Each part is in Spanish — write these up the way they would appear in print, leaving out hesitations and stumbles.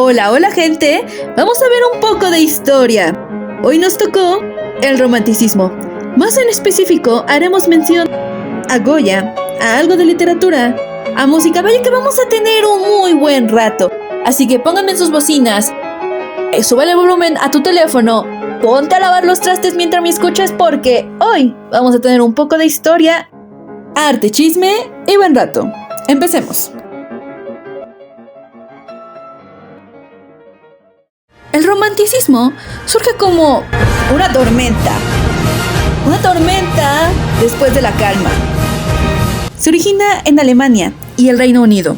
Hola, hola gente, vamos a ver un poco de historia. Hoy nos tocó el romanticismo. Más en específico, haremos mención a Goya, a algo de literatura, a música. Vaya que vamos a tener un muy buen rato. Así que pónganme en sus bocinas, súbale el volumen a tu teléfono, ponte a lavar los trastes mientras me escuchas porque hoy vamos a tener un poco de historia, arte, chisme y buen rato. Empecemos. El romanticismo surge como una tormenta después de la calma. Se origina en Alemania y el Reino Unido,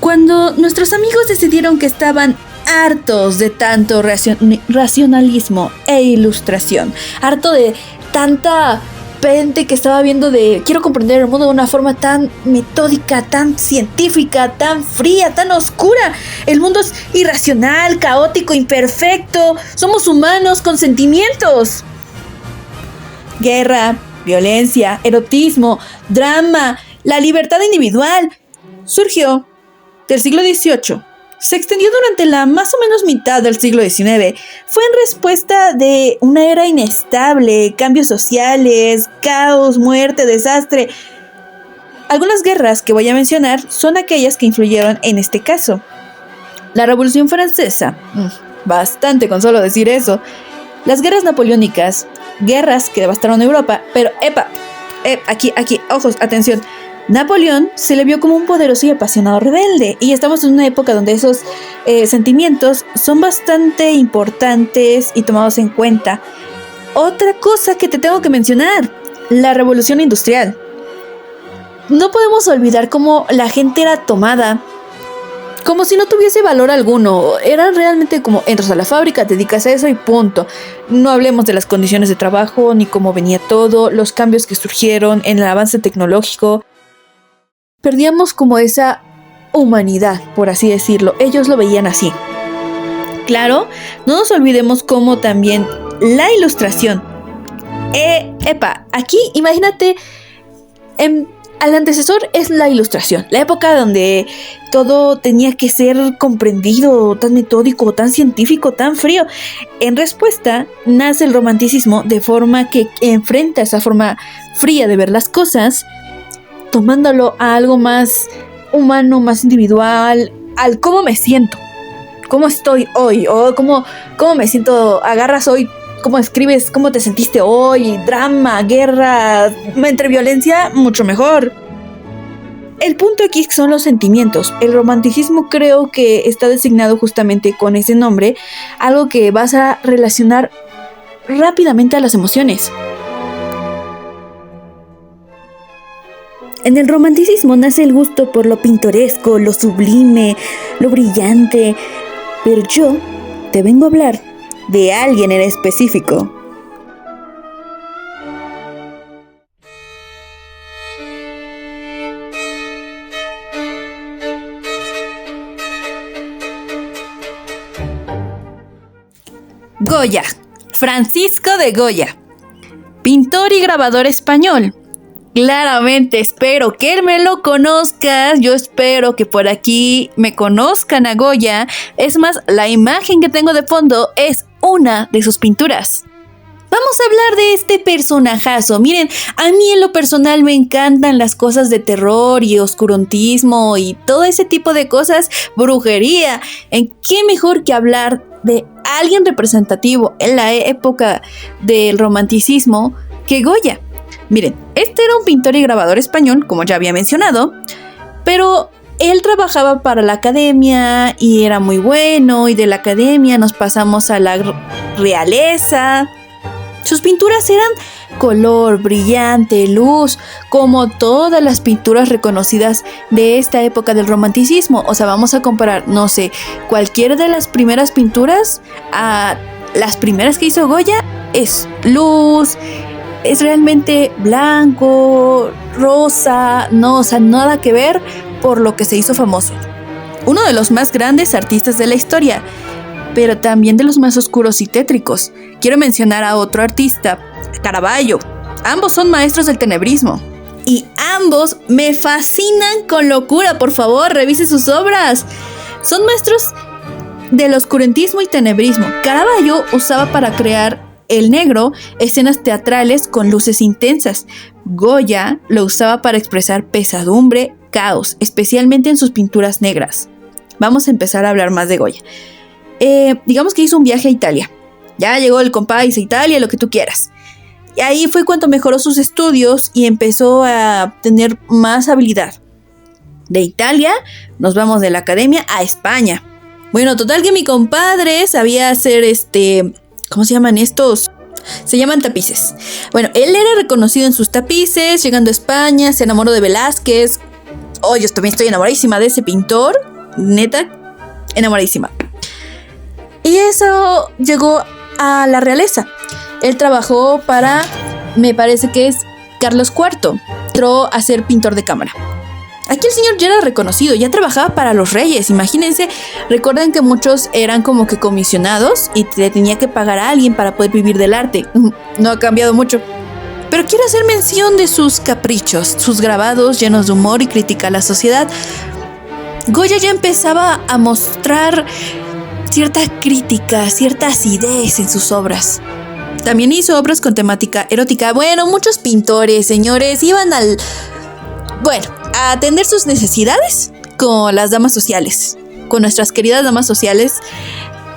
cuando nuestros amigos decidieron que estaban hartos de tanto racionalismo e ilustración, harto de tanta gente que estaba viendo de quiero comprender el mundo de una forma tan metódica, tan científica, tan fría, tan oscura. El mundo es irracional, caótico, imperfecto. Somos humanos con sentimientos. Guerra, violencia, erotismo, drama, la libertad individual. Surgió del siglo XVIII. Se extendió durante la más o menos mitad del siglo XIX. Fue en respuesta de una era inestable, cambios sociales, caos, muerte, desastre. Algunas guerras que voy a mencionar son aquellas que influyeron en este caso. La Revolución Francesa, bastante con solo decir eso. Las guerras napoleónicas, guerras que devastaron Europa, pero aquí, ojos, atención. Napoleón se le vio como un poderoso y apasionado rebelde, y estamos en una época donde esos sentimientos son bastante importantes y tomados en cuenta. Otra cosa que te tengo que mencionar, la Revolución Industrial. No podemos olvidar cómo la gente era tomada como si no tuviese valor alguno. Era realmente como entras a la fábrica, te dedicas a eso y punto. No hablemos de las condiciones de trabajo, ni cómo venía todo, los cambios que surgieron en el avance tecnológico. Perdíamos como esa humanidad, por así decirlo. Ellos lo veían así. Claro, no nos olvidemos cómo también la ilustración. Aquí imagínate, al antecesor es la ilustración. La época donde todo tenía que ser comprendido, tan metódico, tan científico, tan frío. En respuesta, nace el romanticismo de forma que enfrenta esa forma fría de ver las cosas, tomándolo a algo más humano, más individual, al cómo me siento, cómo estoy hoy, o cómo me siento, agarras hoy, cómo escribes, cómo te sentiste hoy, drama, guerra, entre violencia, mucho mejor. El punto aquí son los sentimientos. El romanticismo creo que está designado justamente con ese nombre, algo que vas a relacionar rápidamente a las emociones. En el romanticismo nace el gusto por lo pintoresco, lo sublime, lo brillante, pero yo te vengo a hablar de alguien en específico. Goya, Francisco de Goya, pintor y grabador español. Claramente espero que me lo conozcas, yo espero que por aquí me conozcan a Goya. Es más, la imagen que tengo de fondo es una de sus pinturas. Vamos a hablar de este personajazo. Miren, a mí en lo personal me encantan las cosas de terror y oscurantismo y todo ese tipo de cosas, brujería. ¿En qué mejor que hablar de alguien representativo en la época del romanticismo que Goya? Miren, este era un pintor y grabador español, como ya había mencionado, pero él trabajaba para la academia y era muy bueno, y de la academia nos pasamos a la realeza. Sus pinturas eran color, brillante, luz, como todas las pinturas reconocidas de esta época del romanticismo. O sea, vamos a comparar, no sé, cualquiera de las primeras pinturas a las primeras que hizo Goya, es luz, es realmente blanco, rosa, no, o sea, nada que ver por lo que se hizo famoso. Uno de los más grandes artistas de la historia, pero también de los más oscuros y tétricos. Quiero mencionar a otro artista, Caravaggio. Ambos son maestros del tenebrismo. Y ambos me fascinan con locura. Por favor, revise sus obras. Son maestros del oscurantismo y tenebrismo. Caravaggio usaba para crear el negro escenas teatrales con luces intensas. Goya lo usaba para expresar pesadumbre, caos, especialmente en sus pinturas negras. Vamos a empezar a hablar más de Goya. Digamos que hizo un viaje a Italia. Ya llegó el compadre a Italia, lo que tú quieras. Y ahí fue cuando mejoró sus estudios y empezó a tener más habilidad. De Italia nos vamos de la academia a España. Bueno, total que mi compadre sabía hacer ¿cómo se llaman estos? Se llaman tapices. Bueno, él era reconocido en sus tapices. Llegando a España, se enamoró de Velázquez. Oh, yo también estoy enamoradísima de ese pintor. Neta, enamoradísima. Y eso llegó a la realeza. Él trabajó para, me parece que es Carlos IV. Entró a ser pintor de cámara. Aquí el señor ya era reconocido, ya trabajaba para los reyes, imagínense. Recuerden que muchos eran como que comisionados y le tenía que pagar a alguien para poder vivir del arte. No ha cambiado mucho. Pero quiero hacer mención de sus caprichos, sus grabados llenos de humor y crítica a la sociedad. Goya ya empezaba a mostrar cierta crítica, cierta acidez en sus obras. También hizo obras con temática erótica. Bueno, muchos pintores, señores, iban a atender sus necesidades con las damas sociales, con nuestras queridas damas sociales.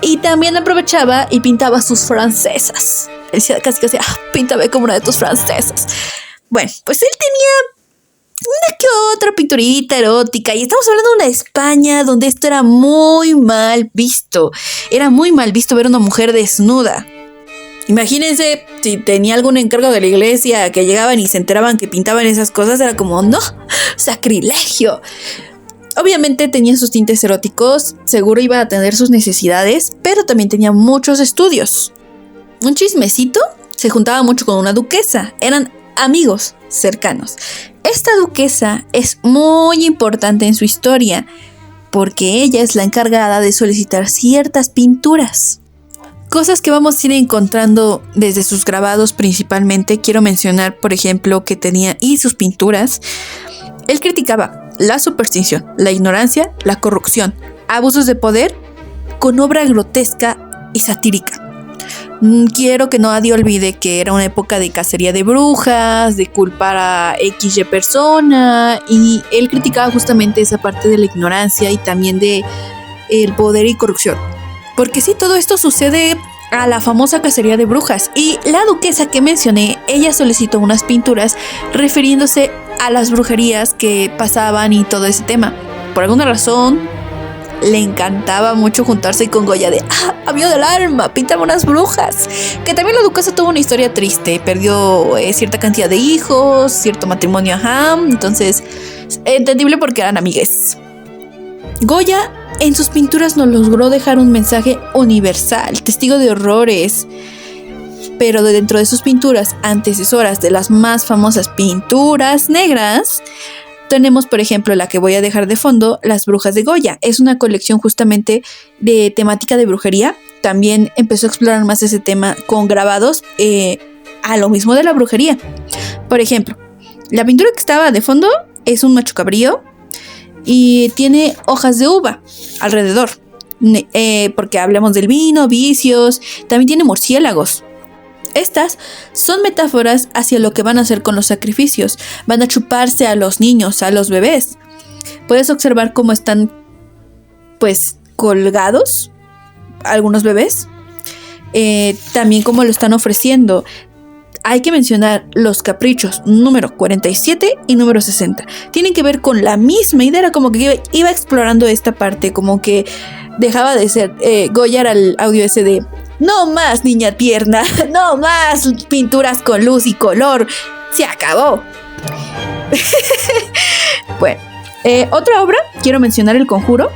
Y también aprovechaba y pintaba sus francesas. Él decía casi, píntame como una de tus francesas. Bueno, pues él tenía una que otra pinturita erótica. Y estamos hablando de una España donde esto era muy mal visto. Era muy mal visto ver a una mujer desnuda. Imagínense si tenía algún encargo de la iglesia que llegaban y se enteraban que pintaban esas cosas, era como, no, sacrilegio. Obviamente tenía sus tintes eróticos, seguro iba a atender sus necesidades, pero también tenía muchos estudios. Un chismecito, se juntaba mucho con una duquesa, eran amigos cercanos. Esta duquesa es muy importante en su historia, porque ella es la encargada de solicitar ciertas pinturas. Cosas que vamos a ir encontrando desde sus grabados principalmente. Quiero mencionar, por ejemplo, que tenía y sus pinturas. Él criticaba la superstición, la ignorancia, la corrupción, abusos de poder con obra grotesca y satírica. Quiero que nadie olvide que era una época de cacería de brujas, de culpar a XY persona, y él criticaba justamente esa parte de la ignorancia y también de el poder y corrupción. Porque sí, todo esto sucede a la famosa cacería de brujas. Y la duquesa que mencioné, ella solicitó unas pinturas refiriéndose a las brujerías que pasaban y todo ese tema. Por alguna razón, le encantaba mucho juntarse con Goya de amigo del alma, píntame unas brujas. Que también la duquesa tuvo una historia triste. Perdió cierta cantidad de hijos, cierto matrimonio, entonces, entendible porque eran amigues. Goya en sus pinturas nos logró dejar un mensaje universal, testigo de horrores. Pero dentro de sus pinturas antecesoras de las más famosas pinturas negras, tenemos, por ejemplo, la que voy a dejar de fondo, Las Brujas de Goya. Es una colección justamente de temática de brujería. También empezó a explorar más ese tema con grabados a lo mismo de la brujería. Por ejemplo, la pintura que estaba de fondo es un macho cabrío y tiene hojas de uva alrededor, porque hablamos del vino, vicios, también tiene murciélagos. Estas son metáforas hacia lo que van a hacer con los sacrificios. Van a chuparse a los niños, a los bebés. Puedes observar cómo están, pues, colgados algunos bebés. También cómo lo están ofreciendo. Hay que mencionar los caprichos número 47 y número 60. Tienen que ver con la misma idea. Era como que iba explorando esta parte, como que dejaba de ser Goya era el audio ese de no más niña tierna, no más pinturas con luz y color, se acabó. Bueno, otra obra, quiero mencionar El Conjuro.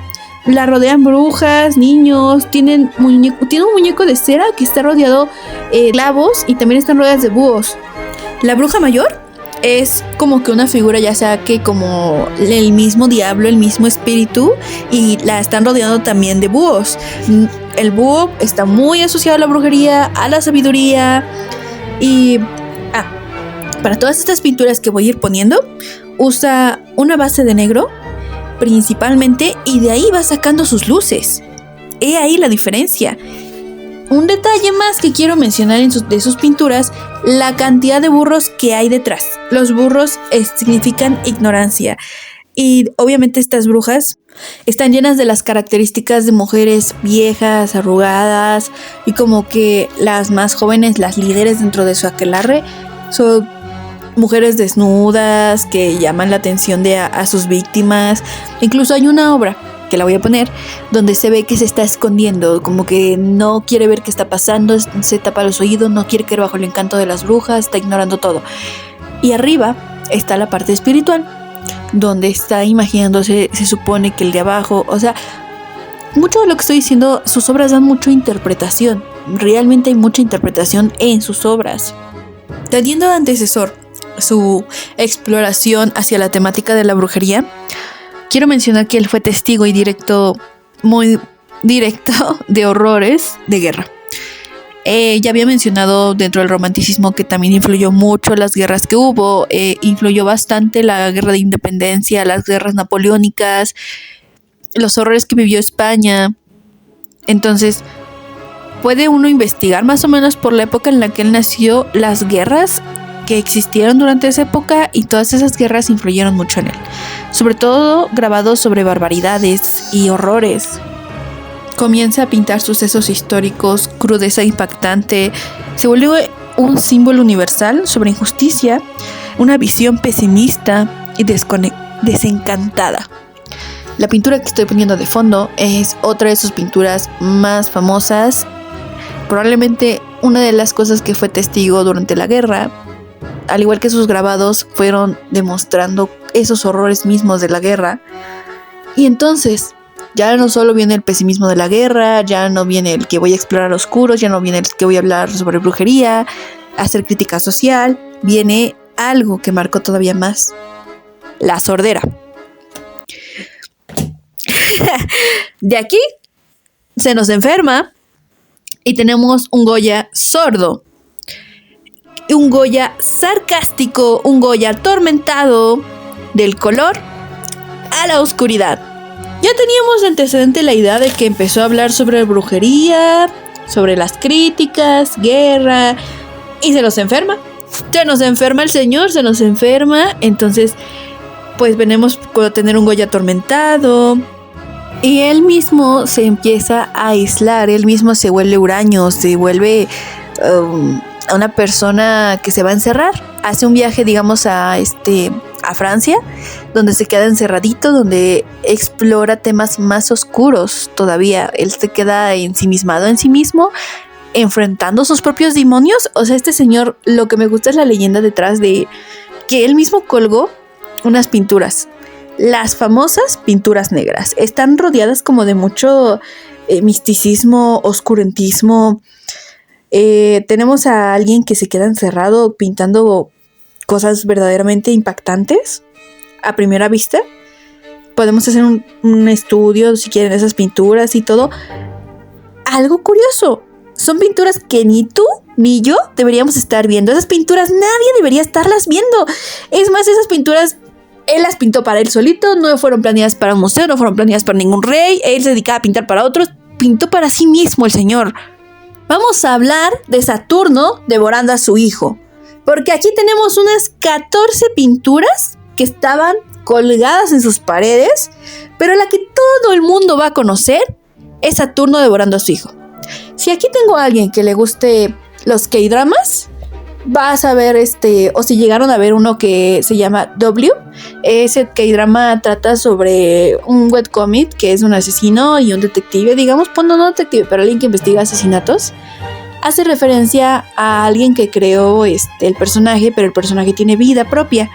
La rodean brujas, niños, tiene un muñeco de cera que está rodeado de clavos y también están rodeadas de búhos. La bruja mayor es como que una figura, ya sea que como el mismo diablo, el mismo espíritu, y la están rodeando también de búhos. El búho está muy asociado a la brujería, a la sabiduría. Y para todas estas pinturas que voy a ir poniendo, usa una base de negro principalmente, y de ahí va sacando sus luces. He ahí la diferencia. Un detalle más que quiero mencionar de sus pinturas, la cantidad de burros que hay detrás. Los burros significan ignorancia. Y obviamente estas brujas están llenas de las características de mujeres viejas, arrugadas, y como que las más jóvenes, las líderes dentro de su aquelarre, son mujeres desnudas que llaman la atención a sus víctimas. Incluso hay una obra, que la voy a poner, donde se ve que se está escondiendo, como que no quiere ver qué está pasando, se tapa los oídos, no quiere caer bajo el encanto de las brujas, está ignorando todo. Y arriba está la parte espiritual, donde está imaginándose, se supone que el de abajo, o sea, mucho de lo que estoy diciendo, sus obras dan mucha interpretación, realmente hay mucha interpretación en sus obras. Teniendo de antecesor su exploración hacia la temática de la brujería, quiero mencionar que él fue testigo y muy directo de horrores de guerra. Ya había mencionado dentro del romanticismo que también influyó mucho las guerras que hubo, influyó bastante la guerra de independencia, las guerras napoleónicas, los horrores que vivió España. Entonces, puede uno investigar más o menos por la época en la que él nació, las guerras que existieron durante esa época, y todas esas guerras influyeron mucho en él. Sobre todo grabados sobre barbaridades y horrores. Comienza a pintar sucesos históricos, crudeza impactante, se vuelve un símbolo universal sobre injusticia, una visión pesimista y desencantada. La pintura que estoy poniendo de fondo es otra de sus pinturas más famosas, probablemente una de las cosas que fue testigo durante la guerra. Al igual que sus grabados, fueron demostrando esos horrores mismos de la guerra. Y entonces, ya no solo viene el pesimismo de la guerra, ya no viene el que voy a explorar oscuros, ya no viene el que voy a hablar sobre brujería, hacer crítica social, viene algo que marcó todavía más: la sordera. De aquí se nos enferma y tenemos un Goya sordo. Un Goya sarcástico, un Goya atormentado, del color a la oscuridad. Ya teníamos de antecedente la idea de que empezó a hablar sobre brujería, sobre las críticas, guerra, y se nos enferma. Se nos enferma el señor, se nos enferma. Entonces, pues venimos a tener un Goya atormentado. Y él mismo se empieza a aislar, él mismo se vuelve huraño, se vuelve a una persona que se va a encerrar. Hace un viaje, digamos, a Francia, donde se queda encerradito, donde explora temas más oscuros todavía. Él se queda ensimismado en sí mismo, enfrentando sus propios demonios. O sea, este señor, lo que me gusta es la leyenda detrás de que él mismo colgó unas pinturas. Las famosas pinturas negras están rodeadas como de mucho misticismo, oscurantismo. Tenemos a alguien que se queda encerrado pintando cosas verdaderamente impactantes a primera vista. Podemos hacer un estudio, si quieren, de esas pinturas y todo. Algo curioso, son pinturas que ni tú ni yo deberíamos estar viendo. Esas pinturas nadie debería estarlas viendo. Es más, esas pinturas él las pintó para él solito, no fueron planeadas para un museo, no fueron planeadas para ningún rey. Él se dedicaba a pintar para otros, pintó para sí mismo el señor. Vamos a hablar de Saturno devorando a su hijo, porque aquí tenemos unas 14 pinturas que estaban colgadas en sus paredes, pero la que todo el mundo va a conocer es Saturno devorando a su hijo. Si aquí tengo a alguien que le guste los K-dramas, vas a ver o si llegaron a ver uno que se llama W. Ese K-drama trata sobre un webcomic que es un asesino y un detective, digamos, pues no detective, pero alguien que investiga asesinatos. Hace referencia a alguien que creó el personaje, pero el personaje tiene vida propia.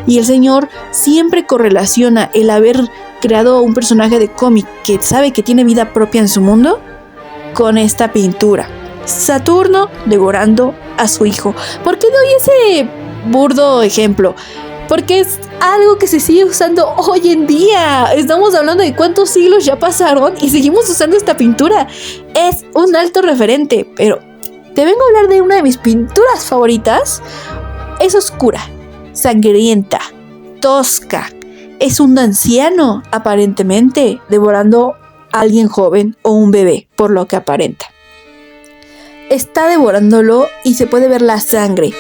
Y el señor siempre correlaciona el haber creado un personaje de cómic que sabe que tiene vida propia en su mundo con esta pintura. Saturno devorando a su hijo. ¿Por qué doy ese burdo ejemplo? Porque es algo que se sigue usando hoy en día. Estamos hablando de cuántos siglos ya pasaron y seguimos usando esta pintura. Es un alto referente, pero te vengo a hablar de una de mis pinturas favoritas. Es oscura, sangrienta, tosca. Es un anciano, aparentemente, devorando alguien joven o un bebé, por lo que aparenta. Está devorándolo y se puede ver la sangre.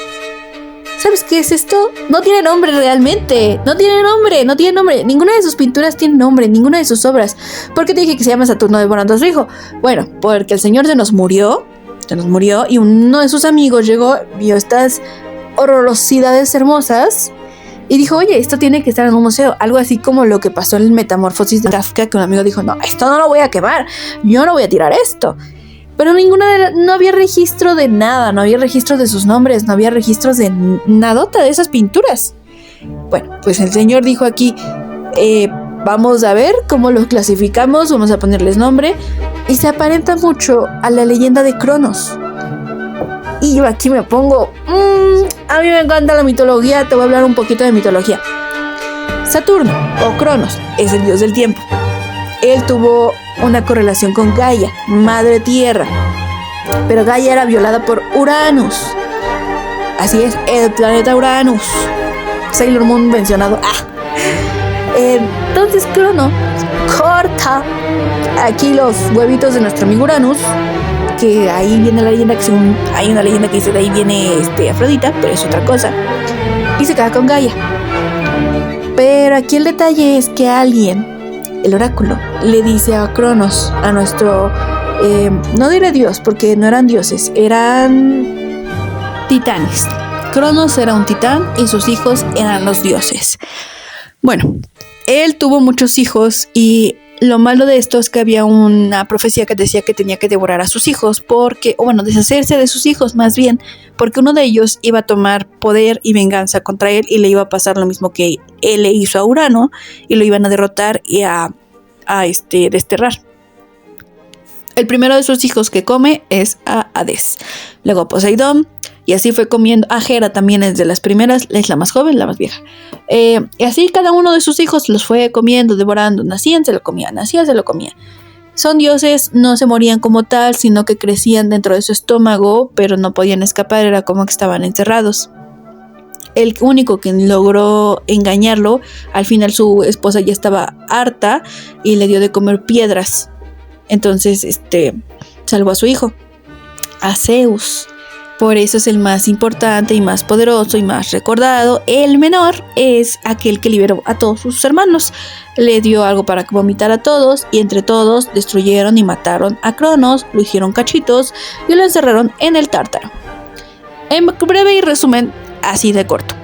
¿Sabes qué es esto? No tiene nombre realmente. No tiene nombre. Ninguna de sus pinturas tiene nombre, ninguna de sus obras. ¿Por qué te dije que se llama Saturno devorando a su hijo? Bueno, porque el señor se nos murió y uno de sus amigos llegó, vio estas horrorosidades hermosas y dijo, oye, esto tiene que estar en un museo. Algo así como lo que pasó en el Metamorfosis de Kafka, que un amigo dijo, no, esto no lo voy a quemar, yo no voy a tirar esto. Pero no había registro de nada, no había registro de sus nombres, no había registros de nadota de esas pinturas. Bueno, pues el señor dijo aquí, vamos a ver cómo los clasificamos, vamos a ponerles nombre, y se aparenta mucho a la leyenda de Cronos. Y yo aquí me pongo, a mí me encanta la mitología, te voy a hablar un poquito de mitología. Saturno, o Cronos, es el dios del tiempo. Él tuvo una correlación con Gaia, madre tierra. Pero Gaia era violada por Uranus. Así es, el planeta Uranus. Sailor Moon mencionado. Entonces Crono corta aquí los huevitos de nuestro amigo Uranus. Que ahí viene la leyenda, que según hay una leyenda que dice de ahí viene Afrodita, pero es otra cosa. Y se queda con Gaia. Pero aquí el detalle es que alguien, el oráculo, le dice a Cronos, a nuestro, no diré dios, porque no eran dioses, eran titanes. Cronos era un titán y sus hijos eran los dioses. Bueno, él tuvo muchos hijos y lo malo de esto es que había una profecía que decía que tenía que devorar a sus hijos deshacerse de sus hijos más bien, porque uno de ellos iba a tomar poder y venganza contra él y le iba a pasar lo mismo que él le hizo a Urano y lo iban a derrotar y a desterrar. El primero de sus hijos que come es a Hades, luego a Poseidón, y así fue comiendo. A Hera también es de las primeras, es la más joven, la más vieja. Y así cada uno de sus hijos los fue comiendo, devorando. Nacían, se lo comían. Son dioses, no se morían como tal, sino que crecían dentro de su estómago, pero no podían escapar, era como que estaban encerrados. El único que logró engañarlo, al final su esposa ya estaba harta y le dio de comer piedras. Entonces, salvó a su hijo, a Zeus. Por eso es el más importante y más poderoso y más recordado. El menor es aquel que liberó a todos sus hermanos. Le dio algo para vomitar a todos y entre todos destruyeron y mataron a Cronos, lo hicieron cachitos y lo encerraron en el Tártaro. En breve y resumen, así de corto.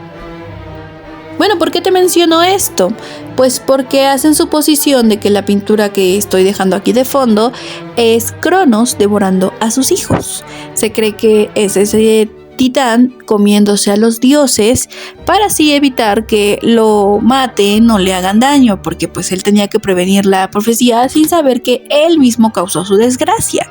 Bueno, ¿por qué te menciono esto? Pues porque hacen suposición de que la pintura que estoy dejando aquí de fondo es Cronos devorando a sus hijos. Se cree que es ese titán comiéndose a los dioses para así evitar que lo maten o le hagan daño, porque pues él tenía que prevenir la profecía sin saber que él mismo causó su desgracia.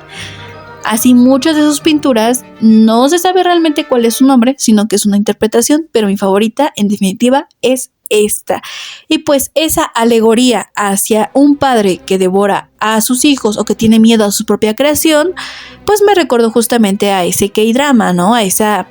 Así muchas de sus pinturas no se sabe realmente cuál es su nombre, sino que es una interpretación, pero mi favorita en definitiva es esta. Y pues esa alegoría hacia un padre que devora a sus hijos o que tiene miedo a su propia creación, pues me recordó justamente a ese K-drama, ¿no? A esa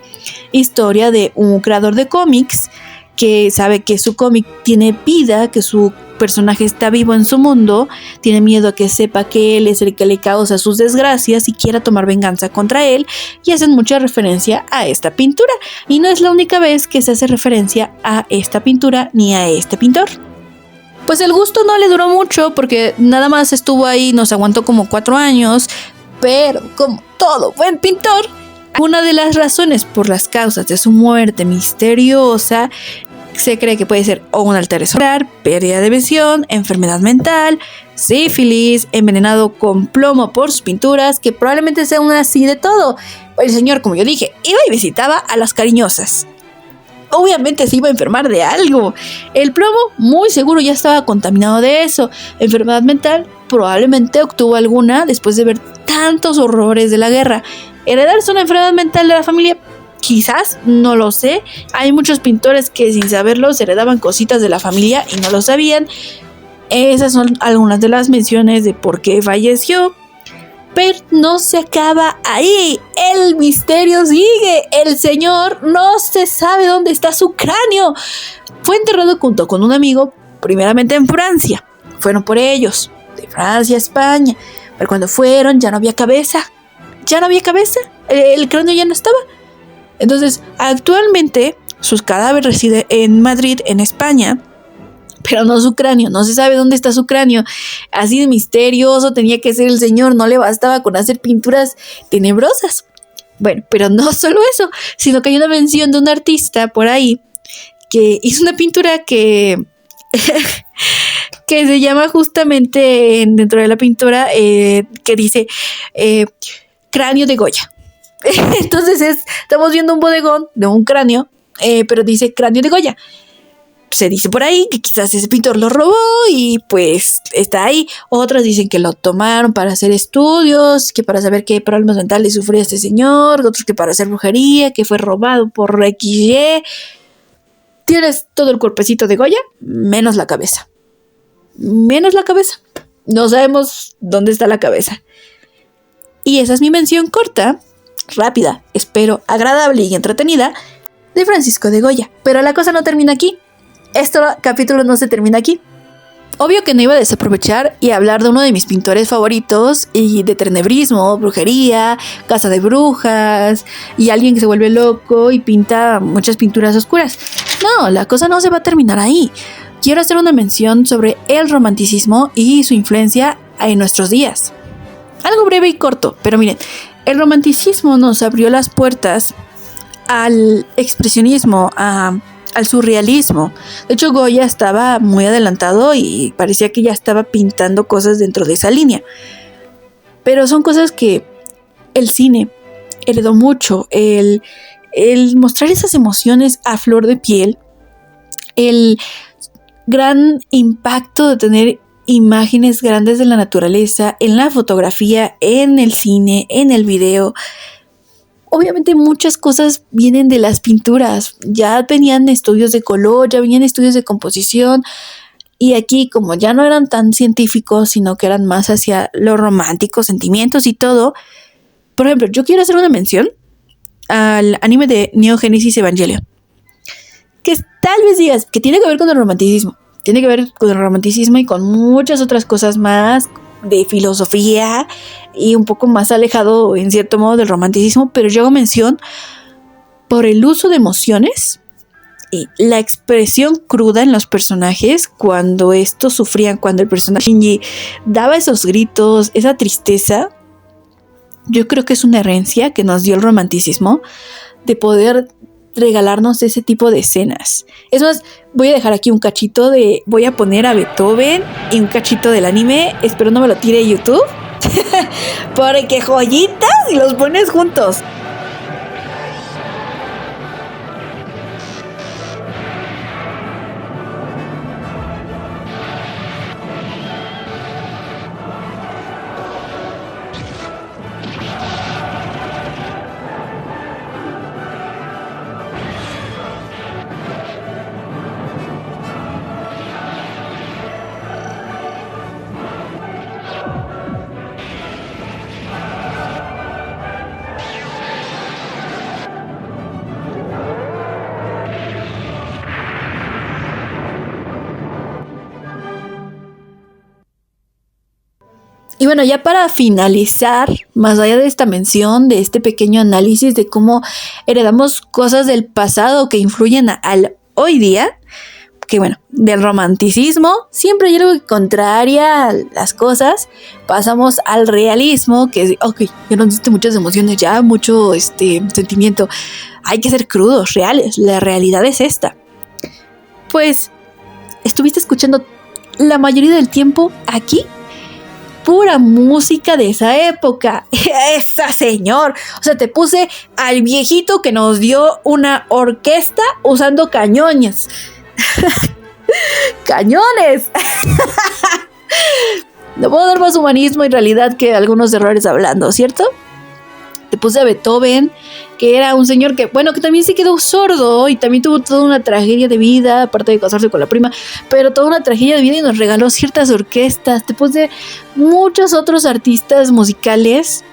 historia de un creador de cómics que sabe que su cómic tiene vida, que su personaje está vivo en su mundo, tiene miedo a que sepa que él es el que le causa sus desgracias y quiera tomar venganza contra él, y hacen mucha referencia a esta pintura. Y no es la única vez que se hace referencia a esta pintura ni a este pintor. Pues el gusto no le duró mucho porque nada más estuvo ahí, nos aguantó como 4 años, pero como todo buen pintor, una de las razones por las causas de su muerte misteriosa se cree que puede ser o un alter solar, pérdida de visión, enfermedad mental, sífilis, envenenado con plomo por sus pinturas, que probablemente sea una así de todo. El señor, como yo dije, iba y visitaba a las cariñosas. Obviamente se iba a enfermar de algo. El plomo muy seguro ya estaba contaminado de eso. Enfermedad mental probablemente obtuvo alguna después de ver tantos horrores de la guerra. Heredarse una enfermedad mental de la familia, quizás, no lo sé. Hay muchos pintores que sin saberlo se heredaban cositas de la familia y no lo sabían. Esas son algunas de las menciones de por qué falleció. Pero no se acaba ahí. El misterio sigue. El señor no se sabe dónde está su cráneo. Fue enterrado junto con un amigo, primeramente en Francia. Fueron por ellos. de Francia a España. Pero cuando fueron ya no había cabeza. El cráneo ya no estaba. Entonces, actualmente sus cadáveres residen en Madrid, en España, pero no su cráneo, no se sabe dónde está su cráneo. Así de misterioso tenía que ser el señor, no le bastaba con hacer pinturas tenebrosas. Bueno, pero no solo eso, sino que hay una mención de un artista por ahí que hizo una pintura que que se llama justamente dentro de la pintura que dice cráneo de Goya. Entonces estamos viendo un bodegón de un cráneo, pero dice cráneo de Goya. Se dice por ahí que quizás ese pintor lo robó y pues está ahí. Otros dicen que lo tomaron para hacer estudios, que para saber qué problemas mentales sufría este señor, otros que para hacer brujería, que fue robado por XY. Tienes todo el cuerpecito de Goya, menos la cabeza. No sabemos dónde está la cabeza. Y esa es mi mención corta, rápida, espero agradable y entretenida, de Francisco de Goya. Pero la cosa no termina aquí. Este capítulo no se termina aquí. Obvio que no iba a desaprovechar y hablar de uno de mis pintores favoritos y de tenebrismo, brujería, casa de brujas y alguien que se vuelve loco y pinta muchas pinturas oscuras. No, la cosa no se va a terminar ahí. Quiero hacer una mención sobre el romanticismo y su influencia en nuestros días. Algo breve y corto, pero miren, el romanticismo nos abrió las puertas al expresionismo, al surrealismo. De hecho, Goya estaba muy adelantado y parecía que ya estaba pintando cosas dentro de esa línea. Pero son cosas que el cine heredó mucho. El mostrar esas emociones a flor de piel, el gran impacto de tener imágenes grandes de la naturaleza en la fotografía, en el cine, en el video. Obviamente muchas cosas vienen de las pinturas, ya venían estudios de color, ya venían estudios de composición y aquí como ya no eran tan científicos, sino que eran más hacia lo romántico, sentimientos y todo. Por ejemplo, yo quiero hacer una mención al anime de Neo Genesis Evangelion, que tal vez digas que tiene que ver con el romanticismo, y con muchas otras cosas más de filosofía y un poco más alejado en cierto modo del romanticismo, pero yo hago mención por el uso de emociones y la expresión cruda en los personajes cuando estos sufrían, cuando el personaje Shinji daba esos gritos, esa tristeza. Yo creo que es una herencia que nos dio el romanticismo de poder regalarnos ese tipo de escenas. Es más, voy a dejar aquí voy a poner a Beethoven y un cachito del anime, espero no me lo tire YouTube, porque joyitas y los pones juntos. Y bueno, ya para finalizar, más allá de esta mención, de este pequeño análisis de cómo heredamos cosas del pasado que influyen al hoy día, que bueno, del romanticismo, siempre hay algo que contraria las cosas, pasamos al realismo, que es, ok, ya no necesito muchas emociones, ya mucho sentimiento, hay que ser crudos, reales, la realidad es esta. Pues, estuviste escuchando la mayoría del tiempo aquí pura música de esa época. Esa señor. O sea, te puse al viejito que nos dio una orquesta usando cañones. ¡Cañones! No puedo dar más humanismo y realidad que algunos errores hablando, ¿cierto? Te puse a Beethoven, que era un señor que, bueno, que también se quedó sordo y también tuvo toda una tragedia de vida, aparte de casarse con la prima, pero toda una tragedia de vida y nos regaló ciertas orquestas. Te puse muchos otros artistas musicales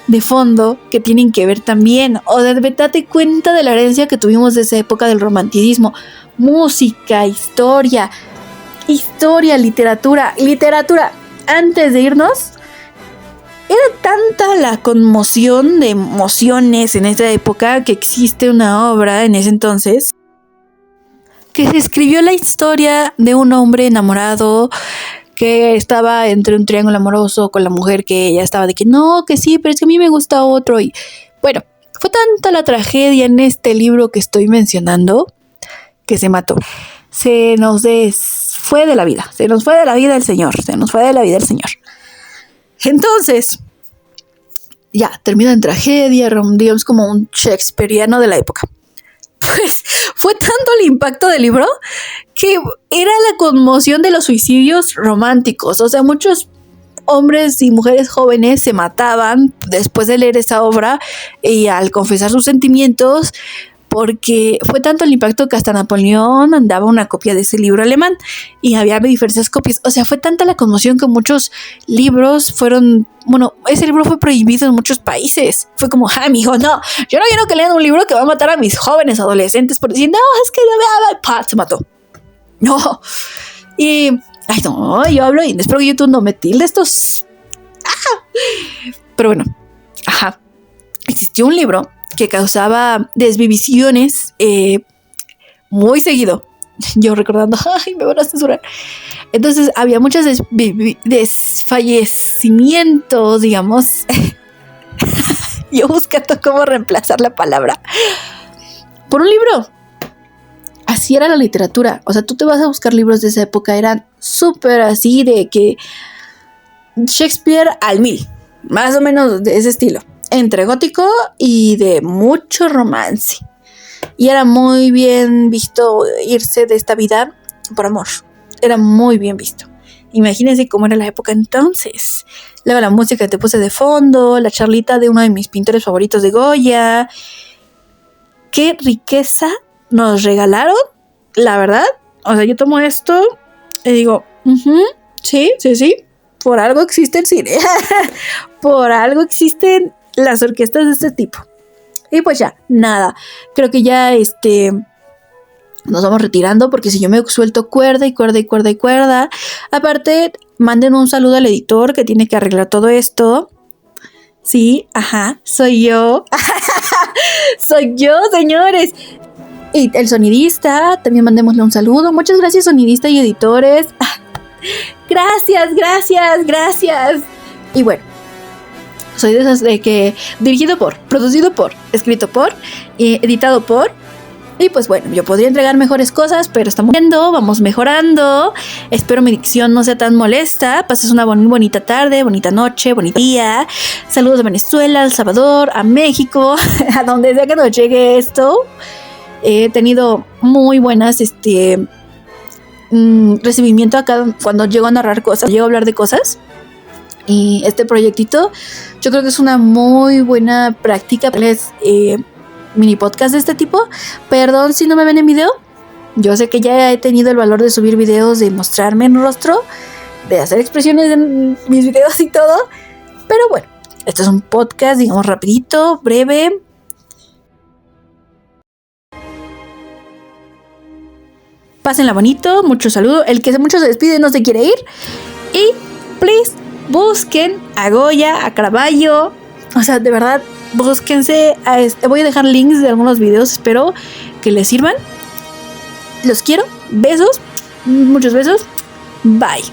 de fondo que tienen que ver también. O de date cuenta de la herencia que tuvimos de esa época del romanticismo. Música, historia, literatura. antes de irnos, era tanta la conmoción de emociones en esta época que existe una obra en ese entonces que se escribió la historia de un hombre enamorado que estaba entre un triángulo amoroso con la mujer que ella estaba de que no, que sí, pero es que a mí me gusta otro. Y bueno, fue tanta la tragedia en este libro que estoy mencionando que se mató. Se nos fue de la vida. Se nos fue de la vida el señor. Entonces, ya, termina en tragedia, digamos como un shakespeariano de la época. Pues fue tanto el impacto del libro que era la conmoción de los suicidios románticos. O sea, muchos hombres y mujeres jóvenes se mataban después de leer esa obra y al confesar sus sentimientos, porque fue tanto el impacto que hasta Napoleón mandaba una copia de ese libro alemán y había diversas copias. O sea, fue tanta la conmoción que muchos libros ese libro fue prohibido en muchos países. Fue como, mijo, no, yo no quiero que lean un libro que va a matar a mis jóvenes adolescentes por decir, no, es que se mató. No. Y, no, yo hablo y espero que YouTube no me tilde estos. Pero bueno, existió un libro que causaba desvivisiones muy seguido. Yo recordando, me van a censurar. Entonces había muchos desfallecimientos, digamos. Yo buscando cómo reemplazar la palabra por un libro. Así era la literatura. O sea, tú te vas a buscar libros de esa época, eran súper así de que Shakespeare al 1000, más o menos de ese estilo, entre gótico y de mucho romance. Y era muy bien visto irse de esta vida por amor. Era muy bien visto. Imagínense cómo era la época entonces. Luego la música que te puse de fondo, la charlita de uno de mis pintores favoritos de Goya. Qué riqueza nos regalaron, la verdad. O sea, yo tomo esto y digo, sí, por algo existe el cine. Por algo existen las orquestas de este tipo. Y pues ya, nada. Creo que ya nos vamos retirando, porque si yo me suelto cuerda. Aparte, manden un saludo al editor que tiene que arreglar todo esto. Sí, soy yo. Soy yo, señores. Y el sonidista, también mandémosle un saludo. Muchas gracias, sonidista y editores. Gracias. Y bueno, soy de esas de que dirigido por, producido por, escrito por, editado por. Y pues bueno, yo podría entregar mejores cosas, pero estamos viendo, vamos mejorando. Espero mi dicción no sea tan molesta. Pases una bonita tarde, bonita noche, bonito día. Saludos a Venezuela, a El Salvador, a México, a donde sea que nos llegue esto. He tenido muy buenas recibimiento acá cuando llego a narrar cosas, llego a hablar de cosas. Y este proyectito yo creo que es una muy buena práctica. Mini podcast de este tipo. Perdón si no me ven en video. Yo sé que ya he tenido el valor de subir videos, de mostrarme en rostro, de hacer expresiones en mis videos y todo. Pero bueno, este es un podcast, digamos, rapidito, breve. Pásenla bonito, mucho saludo. El que mucho se despide no se quiere ir. Y please, busquen a Goya, a Caravaggio. O sea, de verdad, búsquense. Voy a dejar links de algunos videos. Espero que les sirvan. Los quiero. Besos. Muchos besos. Bye.